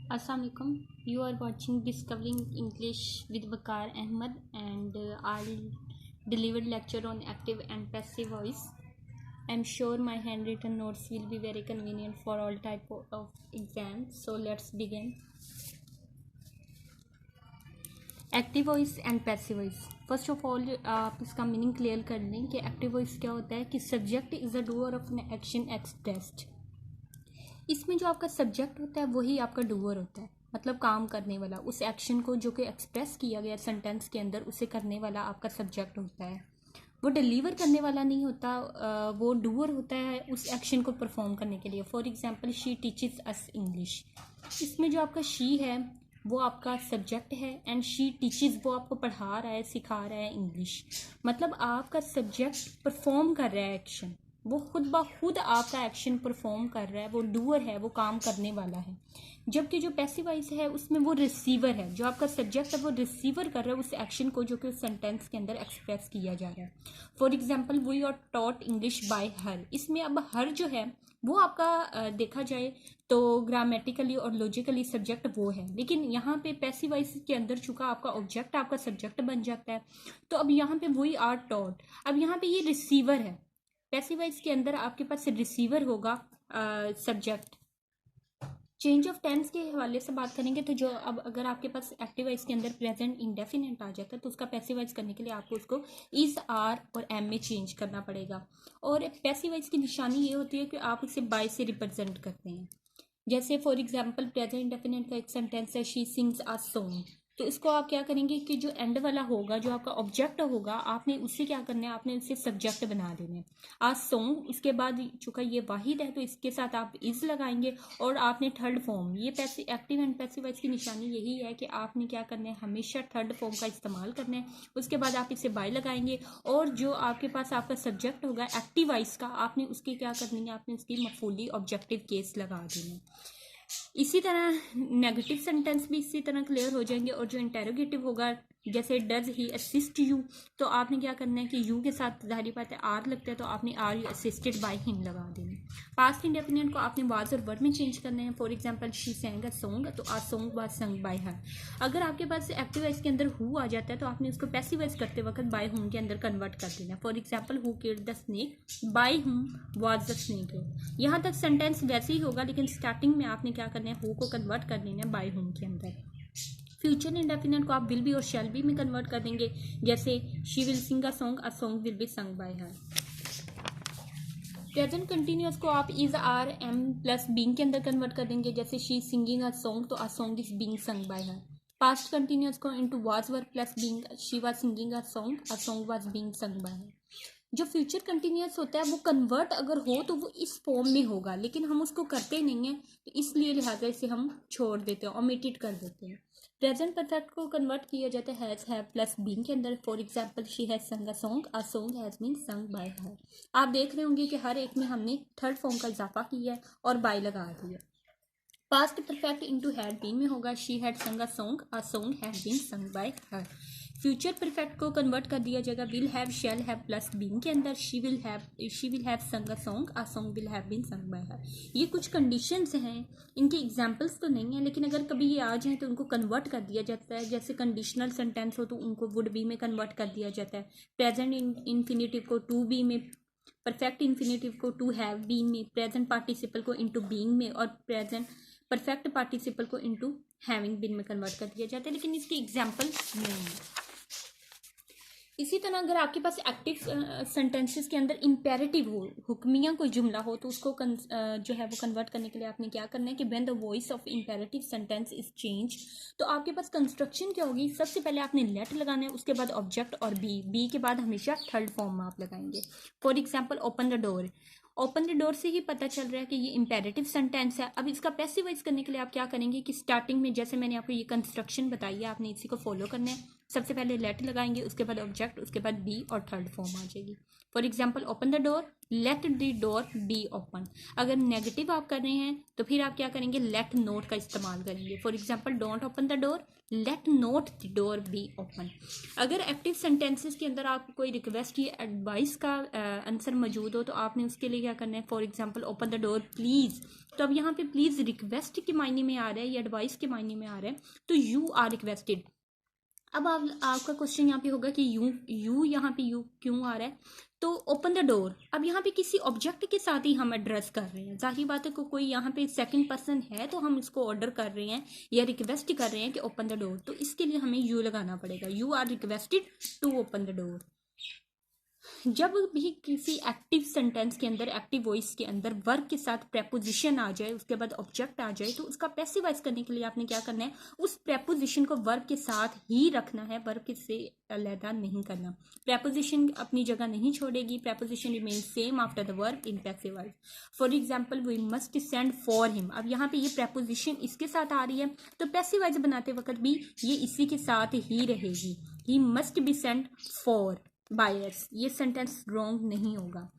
Assalamu alaikum. You are watching Discovering English with Waqar Ahmed, and I'll deliver lecture on active and passive voice. I'm sure my handwritten notes will be very convenient for all type of exams. So let's begin. Active voice and passive voice. First of all आप इसका meaning clear कर लें कि active voice क्या होता है कि subject is a doer of an action expressed. इसमें जो आपका सब्जेक्ट होता है वही आपका डूअर होता है, मतलब काम करने वाला. उस एक्शन को जो कि एक्सप्रेस किया गया सेंटेंस के अंदर उसे करने वाला आपका सब्जेक्ट होता है. वो डिलीवर करने वाला नहीं होता, वो डूअर होता है उस एक्शन को परफॉर्म करने के लिए. For example she teaches us English. इसमें जो आपका शी है वो आपका सब्जेक्ट है एंड शी टीचेस वो आपको पढ़ा रहा है, सिखा रहा है इंग्लिश. मतलब आपका सब्जेक्ट परफॉर्म कर रहा है एक्शन, वो खुद ब खुद आपका एक्शन परफॉर्म कर रहा है, वो डूअर है, वो काम करने वाला है. जबकि जो पैसिव वॉइस है उसमें वो रिसीवर है, जो आपका सब्जेक्ट है वो रिसीवर कर रहा है उस एक्शन को जो कि उस सेंटेंस के अंदर एक्सप्रेस किया जा रहा है. For example we are taught English by her. इसमें अब हर जो है वो आपका देखा जाए तो ग्रामेटिकली और लॉजिकली सब्जेक्ट वो है, लेकिन यहाँ पे पैसिव वॉइस के अंदर चुका आपका ऑब्जेक्ट आपका सब्जेक्ट बन जाता है. तो अब यहाँ पे वी आर टॉट, अब यहाँ पे ये रिसीवर है. पैसिव वॉइस के अंदर आपके पास रिसीवर होगा सब्जेक्ट. चेंज ऑफ टेंस के हवाले से बात करेंगे तो जो अब अगर आपके पास एक्टिव वॉइस के अंदर प्रेजेंट इंडेफिनेट आ जाता है तो उसका पैसिव वॉइस करने के लिए आपको उसको इज, आर और एम में चेंज करना पड़ेगा. और पैसिव वॉइस की निशानी ये होती है कि आप उसे बाय से रिप्रेजेंट करते हैं. जैसे फॉर एग्जाम्पल प्रेजेंट इंडेफिनेट का एक सेंटेंस है शी सिंग्स अ सॉन्ग. तो इसको आप क्या करेंगे कि जो एंड वाला होगा, जो आपका ऑब्जेक्ट होगा, आपने उससे क्या करना है, आपने उससे सब्जेक्ट बना देना है आ सॉन्ग. इसके बाद चूंकि ये वाहिद है तो इसके साथ आप इज लगाएंगे और आपने थर्ड फॉर्म. ये एक्टिव एंड पैसिव वॉइस की निशानी यही है कि आपने क्या करना है, हमेशा थर्ड फॉर्म का इस्तेमाल करना है. उसके बाद आप इसे बाय लगाएंगे और जो आपके पास आपका सब्जेक्ट होगा एक्टिव वॉइस का, आपने उसकी क्या करनी है, आपने उसकी मफूली ऑब्जेक्टिव केस लगा देना है. इसी तरह नेगेटिव सेंटेंस भी इसी तरह क्लियर हो जाएंगे. और जो इंटेरोगेटिव होगा जैसे डज ही असिस्ट यू, तो आपने क्या करना है कि यू के साथ जाहिर बात है आर लगता है तो आपने are you assisted by him लगा देना. पास्ट इंडेफिनिट को आपने वाज और वर्ब में चेंज करना है. For example she sang a song, तो a song was sung by her. अगर आपके पास एक्टिव वॉइस के अंदर हु आ जाता है तो आपने उसको पैसिव वॉइस करते वक्त बाय हुम के अंदर कन्वर्ट कर देना. For example who killed the snake, by whom was the snake. यहाँ तक सेंटेंस वैसे ही होगा लेकिन स्टार्टिंग में आपने क्या करना है, हु को कन्वर्ट कर देना है बाय हुम के अंदर. फ्यूचर इंडेफिनेट को आप विल बी और शैल बी में कन्वर्ट कर देंगे. जैसे she will sing a song will be sung by her. Present continuous को आप is, are, am plus being के अंदर कन्वर्ट कर देंगे. जैसे शी सिंगिंग अ सॉन्ग, तो a song is being sung by her. Past continuous को into was verb plus being, she was singing a song was being sung by her. जो future continuous होता है वो convert अगर हो तो वो इस फॉर्म में होगा, लेकिन हम उसको करते नहीं हैं तो इसलिए लिहाजा इसे हम छोड़ देते हैं, ओमिटेड कर देते हैं. प्रेजेंट परफेक्ट को कन्वर्ट किया जाता है हैज, हैव प्लस बीइंग के अंदर. For example she has sung a song has been sung by her. आप देख रहे होंगे कि हर एक में हमने थर्ड फॉर्म का इजाफा किया है और बाय लगा दिया. Past perfect into had been में होगा she had sung a song had been sung by her. Future perfect को कन्वर्ट कर दिया जाएगा will have, shall have plus being के अंदर. She will have sung a song will have been sung by her. ये कुछ conditions हैं, इनके एग्जांपल्स तो नहीं है, लेकिन अगर कभी ये आ जाए तो उनको कन्वर्ट कर दिया जाता है. जैसे कंडीशनल सेंटेंस हो तो उनको वुड बी में कन्वर्ट कर दिया जाता है. प्रेजेंट इन्फिनेटिव को टू बी में, परफेक्ट इन्फिनेटिव को टू हैव बीन में, प्रेजेंट पार्टिसिपल को इनटू बीइंग में और प्रेजेंट परफेक्ट पार्टिसिपल को इनटू हैविंग बीन में कन्वर्ट कर दिया जाता है, लेकिन इसकी एग्जांपल नहीं है. इसी तरह अगर आपके पास एक्टिव सेंटेंसेस के अंदर इम्पेरेटिव हो, हुक्मिया कोई जुमला हो, तो उसको जो है वो कन्वर्ट करने के लिए आपने क्या करना है कि when the voice of imperative sentence is change, तो आपके पास कंस्ट्रक्शन क्या होगी, सबसे पहले आपने लेट लगाना है, उसके बाद ऑब्जेक्ट और बी के बाद हमेशा थर्ड फॉर्म में आप लगाएंगे. For example open the door. Open the door से ही पता चल रहा है कि ये इम्पेरेटिव सेंटेंस है. अब इसका पैसिव वॉइस करने के लिए आप क्या करेंगे कि स्टार्टिंग में जैसे मैंने आपको ये कंस्ट्रक्शन बताई है आपने इसी को फॉलो करना है. सबसे पहले लेट लगाएंगे, उसके बाद ऑब्जेक्ट, उसके बाद बी और थर्ड फॉर्म आ जाएगी। For example open the door, let the door be open. अगर नेगेटिव आप कर रहे हैं तो फिर आप क्या करेंगे, लेट नोट का इस्तेमाल करेंगे। For example don't open the door, let not the door be open. अगर एक्टिव सेंटेंसेस के अंदर आपको कोई रिक्वेस्ट या एडवाइस का आंसर मौजूद हो तो आपने उसके लिए क्या करना है, for example open the door please, तो अब यहाँ पे प्लीज़ रिक्वेस्ट के मायने में आ रहा है या एडवाइस के मायने में आ रहा है, तो यू आर रिक्वेस्टेड। अब आपका क्वेश्चन यहाँ पे होगा कि यू यहाँ पे यू क्यों आ रहा है, तो ओपन द डोर, अब यहाँ पे किसी ऑब्जेक्ट के साथ ही हम एड्रेस कर रहे हैं, जाहिर बात है कोई यहाँ पे सेकंड पर्सन है तो हम इसको ऑर्डर कर रहे हैं या रिक्वेस्ट कर रहे हैं कि ओपन द डोर, तो इसके लिए हमें यू लगाना पड़ेगा, you are requested to open the door. जब भी किसी एक्टिव सेंटेंस के अंदर, एक्टिव वॉइस के अंदर वर्ब के साथ प्रेपोजिशन आ जाए, उसके बाद ऑब्जेक्ट आ जाए, तो उसका पैसिवाइज करने के लिए आपने क्या करना है, उस प्रेपोजिशन को वर्ब के साथ ही रखना है, वर्ब के से अलहदा नहीं करना। प्रेपोजिशन अपनी जगह नहीं छोड़ेगी, preposition remain same after the verb in passivise. For example we must send for him, अब यहाँ पे ये प्रेपोजिशन इसके साथ आ रही है तो पैसिवाइज बनाते वक्त भी ये इसी के साथ ही रहेगी, he must be send for buyers, ये सेंटेंस रॉन्ग नहीं होगा।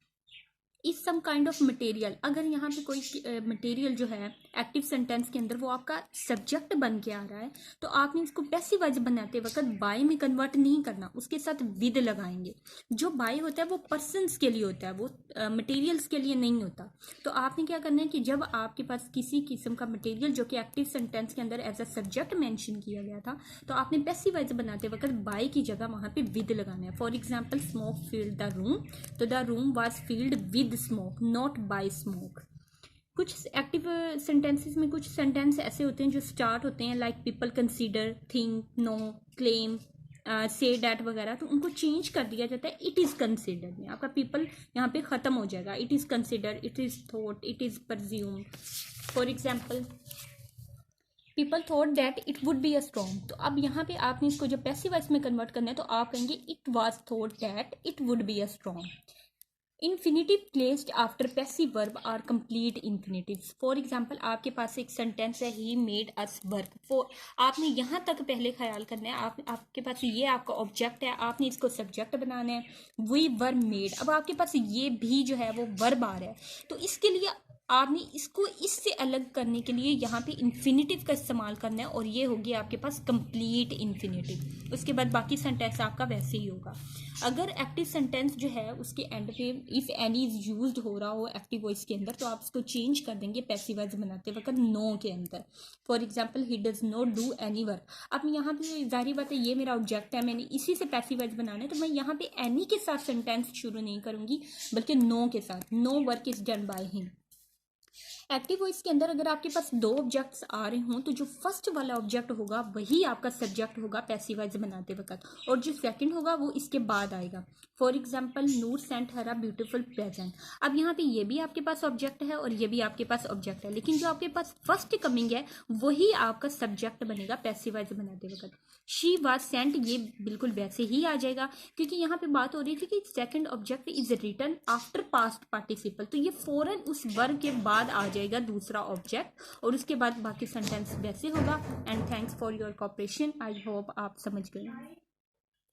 इस सम काइंड ऑफ मटेरियल, अगर यहाँ पे कोई मटेरियल जो है एक्टिव सेंटेंस के अंदर वो आपका सब्जेक्ट बन के आ रहा है तो आपने इसको पैसिवाइज बनाते वक्त बाय में कन्वर्ट नहीं करना, उसके साथ विद लगाएंगे। जो बाय होता है वो पर्सन्स के लिए होता है, वो मटेरियल्स के लिए नहीं होता। तो आपने क्या करना है कि जब आपके पास किसी किस्म का मटेरियल जो कि एक्टिव सेंटेंस के अंदर एज अ सब्जेक्ट मेंशन किया गया था तो आपने पैसिवाइज बनाते वक्त बाय की जगह वहाँ पे विद लगाना है। For example smoke filled the room, तो the room was filled with smoke not by smoke. कुछ एक्टिव सेंटेंसेस में कुछ सेंटेंस ऐसे होते हैं जो स्टार्ट होते हैं like people consider, think, know, claim, say that वगैरह, तो उनको चेंज कर दिया जाता है इट इज़ कंसिडर में, आपका पीपल यहाँ पे ख़त्म हो जाएगा, it is consider, it is thought, it is परज्यूम। For example people thought that it would be a storm, तो अब यहाँ पे आपने इसको जब पैसिव वॉइस में कन्वर्ट करना है तो आप कहेंगे it was thought that it would be a storm. Infinitive placed after passive verb are complete infinitives. For example आपके पास एक सेंटेंस है he made us work, for आपने यहाँ तक पहले ख्याल करना है, आपके पास ये आपका ऑब्जेक्ट है, आपने इसको सब्जेक्ट बनाना है, वी वर मेड। अब आपके पास ये भी जो है वो वर्ब आ रहा है तो इसके लिए आपने इसको इससे अलग करने के लिए यहाँ पे इन्फिनिटिव का इस्तेमाल करना है और ये होगी आपके पास कंप्लीट इन्फिनिटिव। उसके बाद बाकी सेंटेंस आपका वैसे ही होगा। अगर एक्टिव सेंटेंस जो है उसके एंड पे इफ़ एनी इज यूज्ड हो रहा हो एक्टिव वॉइस के अंदर तो आप इसको चेंज कर देंगे पैसिव वॉइस बनाते वक्त नो के अंदर। For example he does not do any work, अब यहाँ पे जाहिर बात है ये मेरा ऑब्जेक्ट है, मैंने इसी से पैसिव वॉइस बनाना है तो मैं यहाँ पे एनी के साथ सेंटेंस शुरू नहीं करूँगी बल्कि नो के साथ, no work is done by him. Active voice के अंदर अगर आपके पास दो ऑब्जेक्ट्स आ रहे हों तो जो फर्स्ट वाला ऑब्जेक्ट होगा वही आपका सब्जेक्ट होगा पैसिव वॉइस बनाते वक्त और जो सेकंड होगा वो इसके बाद आएगा। For example Noor sent her a beautiful present, अब यहाँ पे ये भी आपके पास ऑब्जेक्ट है और ये भी आपके पास ऑब्जेक्ट है लेकिन जो आपके पास फर्स्ट कमिंग है वही आपका सब्जेक्ट बनेगा पैसिव वॉइस बनाते वक्त। शी वाज सेंट ये बिल्कुल वैसे ही आ जाएगा क्योंकि यहाँ पे बात हो रही थी कि second object is written after past participle, तो ये फौरन उस वर्ब के बाद आ जाएगा दूसरा ऑब्जेक्ट और उसके बाद बाकी सेंटेंस वैसे होगा। And thanks for your cooperation, I hope आप समझ गए।